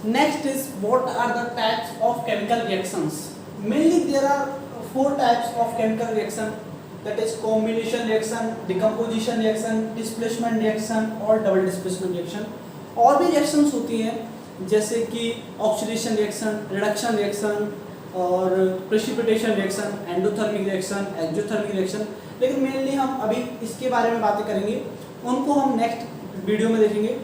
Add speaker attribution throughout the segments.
Speaker 1: Next is what are the types of chemical reactions? Mainly there are four types of chemical reaction, that is combination reaction, decomposition reaction, displacement reaction और double displacement reaction. और भी reactions होती हैं जैसे कि oxidation reaction, reduction reaction और precipitation reaction, endothermic reaction, exothermic reaction, लेकिन mainly हम अभी इसके बारे में बातें करेंगे, उनको हम नेक्स्ट वीडियो में देखेंगे.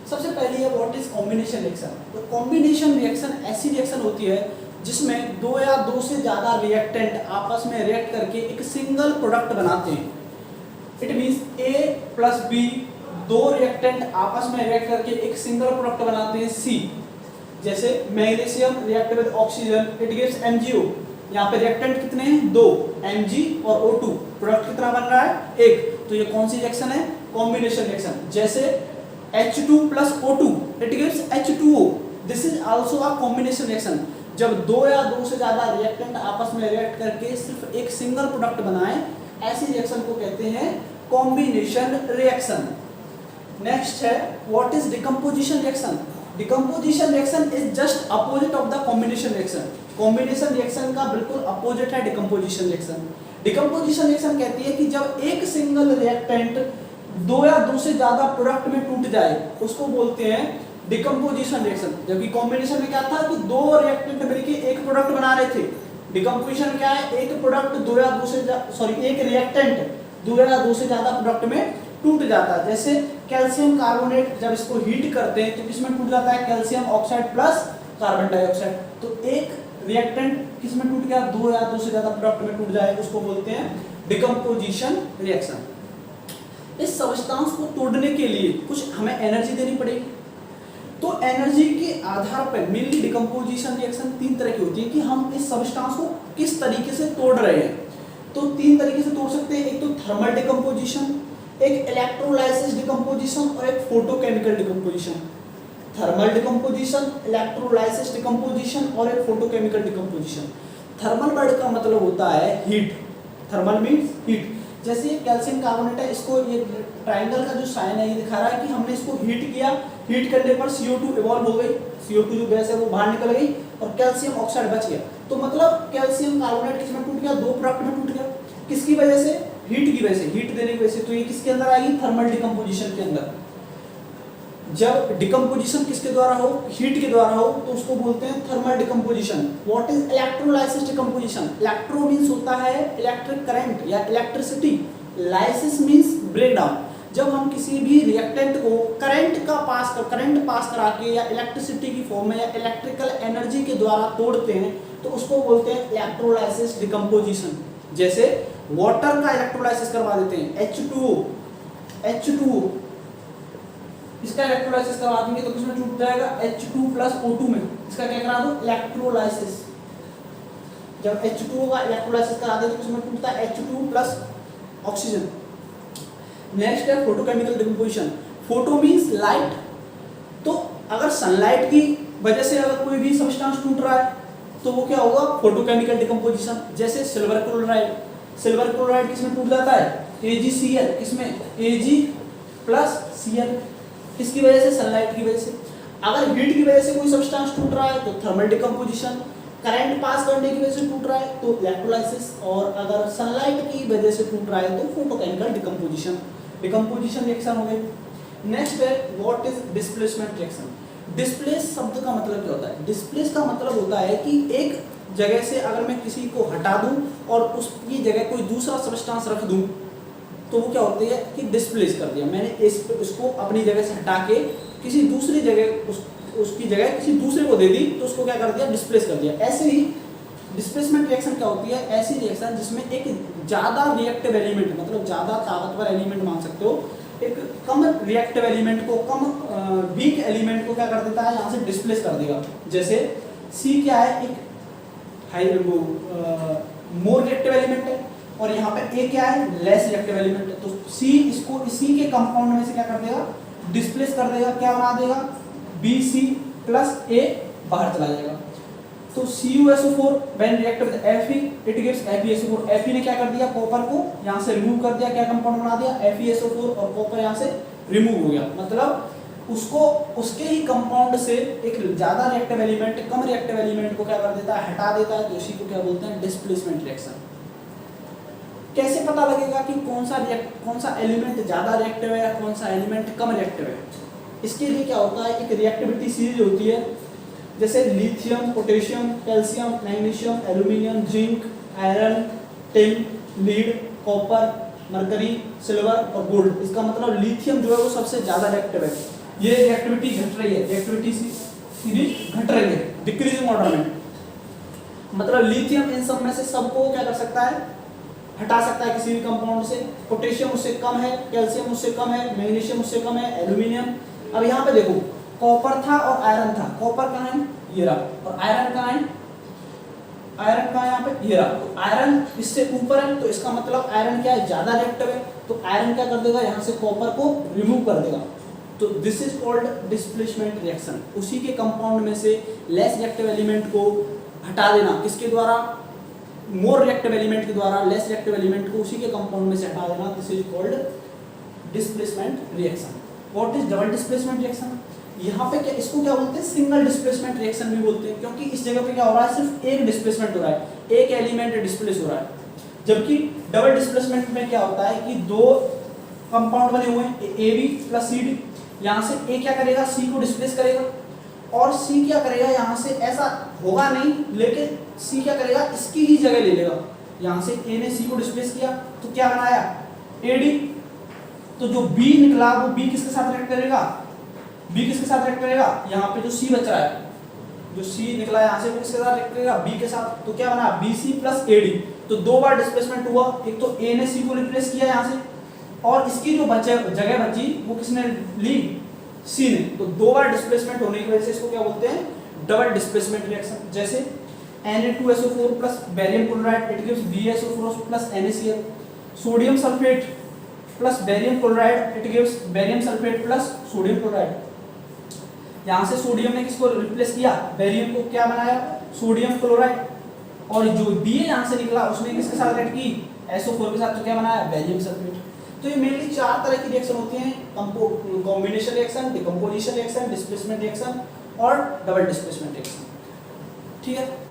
Speaker 1: सबसे पहली है व्हाट इज कॉम्बिनेशन रिएक्शन. तो कॉम्बिनेशन रिएक्शन ऐसी रिएक्शन होती है जिसमें दो या दो से ज़्यादा रिएक्टेंट आपस में रिएक्ट करके एक सिंगल प्रोडक्ट बनाते हैं. It means A plus B, दो रिएक्टेंट आपस में रिएक्ट करके एक सिंगल प्रोडक्ट बनाते हैं सी. जैसे magnesium react with oxygen, it gives MgO. यहाँ पे रिएक्टेंट कितने हैं? दो, Mg और O2. प्रोडक्ट कितना बन रहा है? एक. तो ये कौन सी रिएक्शन है? Combination reaction. जैसे H2 plus O2, it gives H2O. This is also a combination reaction. जब दो या दो से ज्यादा रिएक्टेंट आपस में रिएक्ट करके सिर्फ एक सिंगल प्रोडक्ट बनाएं, ऐसी रिएक्शन को कहते हैं कॉम्बिनेशन रिएक्शन. नेक्स्ट है what is decomposition reaction. Decomposition reaction is just opposite of the combination reaction. Combination reaction का बिल्कुल अपोजिट है डिकम्पोजिशन रिएक्शन. डिकम्पोजिशन रिएक्शन कहती है कि जब एक सिंगल रिएक्टेंट दो या दो से ज्यादा प्रोडक्ट में टूट जाए उसको बोलते हैं डिकम्पोजिशन रिएक्शन. जबकि कॉम्बिनेशन में क्या था कि दो रिएक्टेंट मिलकर एक प्रोडक्ट बना रहे थे. डिकम्पोजिशन क्या है? एक प्रोडक्ट दो या दो से एक रिएक्टेंट दो या दो से ज्यादा प्रोडक्ट में टूट जाता है. जैसे कैल्शियम कार्बोनेट जब इसको हीट करते हैं तो किसमें टूट जाता है? Calcium oxide plus carbon dioxide. तो एक रिएक्टेंट किसमें टूट गया? दो या दो से ज्यादा प्रोडक्ट में टूट जाए उसको बोलते हैं डिकम्पोजिशन रिएक्शन. इस सब्सटेंस को तोड़ने के लिए कुछ हमें एनर्जी देनी पड़ेगी. तो एनर्जी के आधार पर मेनली डिकम्पोजिशन रिएक्शन तीन तरह की होती है कि हम इस सब्सटेंस को किस तरीके से तोड़ रहे हैं. तो तीन तरीके से तोड़ सकते हैं. एक तो थर्मल डिकम्पोजिशन, एक इलेक्ट्रोलाइसिस डिकम्पोजिशन और एक photochemical decomposition. Thermal decomposition, electrolysis decomposition और एक फोटोकेमिकल डिकम्पोजिशन. थर्मल वर्ड का मतलब होता है हीट. Thermal means heat. जैसे ये कैल्शियम कार्बोनेट है, इसको ये ट्रायंगल का जो साइन है ये दिखा रहा है कि हमने इसको हीट किया. हीट करने पर CO2 इवॉल्व हो गई. CO2 जो गैस है वो बाहर निकल गई और कैल्शियम ऑक्साइड बच गया. तो मतलब कैल्शियम कार्बोनेट किसमें टूट गया? दो प्रोडक्ट में टूट गया. किसकी वजह से? हीट की वजह से, हीट देने की वजह से. तो ये किसके अंदर आएगी? थर्मल डिकम्पोजिशन के अंदर. जब डिकम्पोजिशन किसके द्वारा हो? हीट के द्वारा हो, तो उसको बोलते हैं thermal decomposition. What is electrolysis decomposition. Electro means होता है इलेक्ट्रिक करंट या electricity. Lysis means break down. जब हम किसी भी रिएक्टेंट को करंट पास करा के या इलेक्ट्रिसिटी की फॉर्म में या इलेक्ट्रिकल एनर्जी के द्वारा तोड़ते हैं तो उसको बोलते हैं इलेक्ट्रोलाइसिस डिकम्पोजिशन. जैसे वाटर का इलेक्ट्रोलाइसिस करवा देते हैं, H2O इसका इलेक्ट्रोलाइसिस करवा देंगे तो किसमें टूट जाएगा? H2 प्लस O2 में. इसका क्या करा दो? इलेक्ट्रोलाइसिस. जब H2O का इलेक्ट्रोलाइसिस करा दे तो किसमें टूटता है? H2 plus oxygen. नेक्स्ट है photochemical decomposition. Photo means light. तो अगर सनलाइट की वजह से अगर कोई भी सब्सटेंस टूट रहा है तो वो क्या होगा? Photochemical decomposition. जैसे सिल्वर क्लोराइड. सिल्वर क्लोराइड किसमें टूट जाता है? AgCl. किसमें? Ag plus Cl. किसकी वजह से? सनलाइट की वजह से. अगर हीट की वजह से कोई सब्सटेंस टूट रहा है तो थर्मल डिकम्पोजिशन. करंट पास करने की वजह से टूट रहा है तो इलेक्ट्रोलाइसिस. और अगर सनलाइट की वजह से टूट रहा है तो फोटोकेमिकल डिकम्पोजिशन. डिकम्पोजिशन रिएक्शन हो गई. नेक्स्ट है what is displacement reaction. Displace शब्द का मतलब क्या होता है? डिस्प्लेस का मतलब होता है कि एक जगह से अगर मैं किसी को हटा दूं और उसकी जगह कोई दूसरा सब्सटेंस रख दूं तो वो क्या होती है कि डिस्प्लेस कर दिया. मैंने इसको अपनी जगह से हटा के किसी दूसरी जगह उसकी जगह किसी दूसरे को दे दी तो उसको क्या कर दिया? डिस्प्लेस कर दिया. ऐसे ही डिस्प्लेसमेंट रिएक्शन क्या होती है? ऐसी रिएक्शन जिसमें एक ज़्यादा रिएक्टिव एलिमेंट, मतलब ज़्यादा ताकतवर एलिमेंट मान सकते हो, एक कम रिएक्टिव एलिमेंट को, कम वीक एलिमेंट को क्या कर देता है? यहाँ से डिस्प्लेस कर देगा. जैसे C क्या है? एक मोर रिएक्टिव एलिमेंट है और यहाँ पे A क्या है? लेस रिएक्टिव एलिमेंट है. तो C इसको इसी के कंपाउंड में से क्या कर देगा? डिस्प्लेस कर देगा. क्या बना देगा? BC प्लस A बाहर चला जाएगा. तो CuSO4 when react with Fe it gives FeSO4. Fe ने क्या कर दिया? कॉपर को यहाँ से रिमूव कर दिया. क्या कंपाउंड बना दिया? FeSO4. और कॉपर यहाँ से रिमूव हो गया. मतलब उसको उसके ही कंपाउंड से एक ज्यादा रिएक्टिव एलिमेंट कम रिएक्टिव एलिमेंट को क्या कर देता है, हटा देता है, तो इसी को क्या बोलते हैं, डिस्प्लेसमेंट रिएक्शन। कैसे पता लगेगा कि कौन सा एलिमेंट ज्यादा रिएक्टिव है या कौन सा एलिमेंट कम रिएक्टिव है? इसके लिए क्या होता है, एक रिएक्टिविटी सीरीज होती है, जैसे lithium, potassium, calcium, magnesium, aluminium, zinc, iron, tin, lead, copper, mercury, silver और गोल्ड। इसका मतलब लिथियम जो है वो सबसे ज्यादा रिएक्टिव है। ये रिएक्टिविटी घट रही है, रिएक्टिविटी सीरीज घट रही है, डिक्रीजिंग ऑर्डर में। मतलब लिथियम इन सब में से सबको क्या कर सकता है, हटा सकता है किसी भी कंपाउंड से। पोटेशियम उससे कम है, कैल्शियम उससे कम है, मैग्नीशियम उससे कम है, एल्यूमिनियम। अब यहाँ पे देखो, कॉपर था और आयरन था। कॉपर कहाँ है, ये रहा, और आयरन कहाँ है, आयरन कहाँ है, यहाँ पे ये रहा। तो आयरन इससे ऊपर है, तो इसका मतलब आयरन क्या है, ज्यादा रिएक्टिव है। तो आयरन क्या कर देगा, यहाँ से कॉपर को रिमूव कर देगा। तो this is called displacement reaction. उसी के कंपाउंड में से लेस रिएक्टिव एलिमेंट को हटा देना, किसके द्वारा, मोर रिएक्टिव एलिमेंट के द्वारा लेस रिएक्टिव एलिमेंट को उसी के कंपाउंड में से हटा देना। This is called displacement reaction. What is double displacement reaction? यहाँ पे क्या, इसको क्या बोलते हैं, सिंगल डिस्प्लेसमेंट रिएक्शन भी बोलते हैं, क्योंकि इस जगह पे क्या हो रहा है, सिर्फ एक डिस्प्लेसमेंट हो रहा है, एक एलिमेंट डिस्प्लेस हो रहा है। जबकि डबल डिस्प्लेसमेंट में क्या होता है कि दो कंपाउंड बने हुए हैं, A B plus C D. यहाँ से ए क्या करेगा, सी को डिस्प्लेस करेगा, और सी क्या करेगा, यहाँ से ऐसा होगा नहीं, लेकिन सी क्या करेगा, इसकी ही जगह ले लेगा। यहाँ से ए ने सी को डिस्प्लेस किया, तो क्या बनाया, ए डी। तो जो बी निकला वो बी किसके साथ रिएक्ट करेगा, बी किसके साथ रिएक्ट करेगा, यहाँ पे जो सी बच रहा है, जो सी निकला यहाँ से वो किसके साथ रिएक्ट करेगा, बी के साथ। तो क्या बना, B C plus A D. तो दो बार डिस्प्लेसमेंट हुआ, एक तो ए ने सी को रिप्लेस किया यहाँ से, और इसकी जो जगह बची वो किसने ली, सी ने। तो दो बार डिस्प्लेसमेंट होने की वजह से इसको क्या बोलते हैं, डबल डिस्प्लेसमेंट रिएक्शन। जैसे Na2SO4 plus barium chloride, it gives BaSO4 plus NaCl। Sodium sulphate plus barium chloride, it gives barium sulphate plus sodium chloride. यहाँ से सोडियम ने किसको रिप्लेस किया, बेरियम को, क्या बनाया, सोडियम क्लोराइड। और जो बी यहाँ से निकला उसने किसके साथ रिएक्ट की, SO4 के साथ, तो क्या बनाया, बेरियम सल्फेट। तो ये मेनली चार तरह की रिएक्शन होती हैं, combination reaction, decomposition reaction, displacement reaction और डबल डिस्प्लेसमेंट रिएक्शन। ठीक है।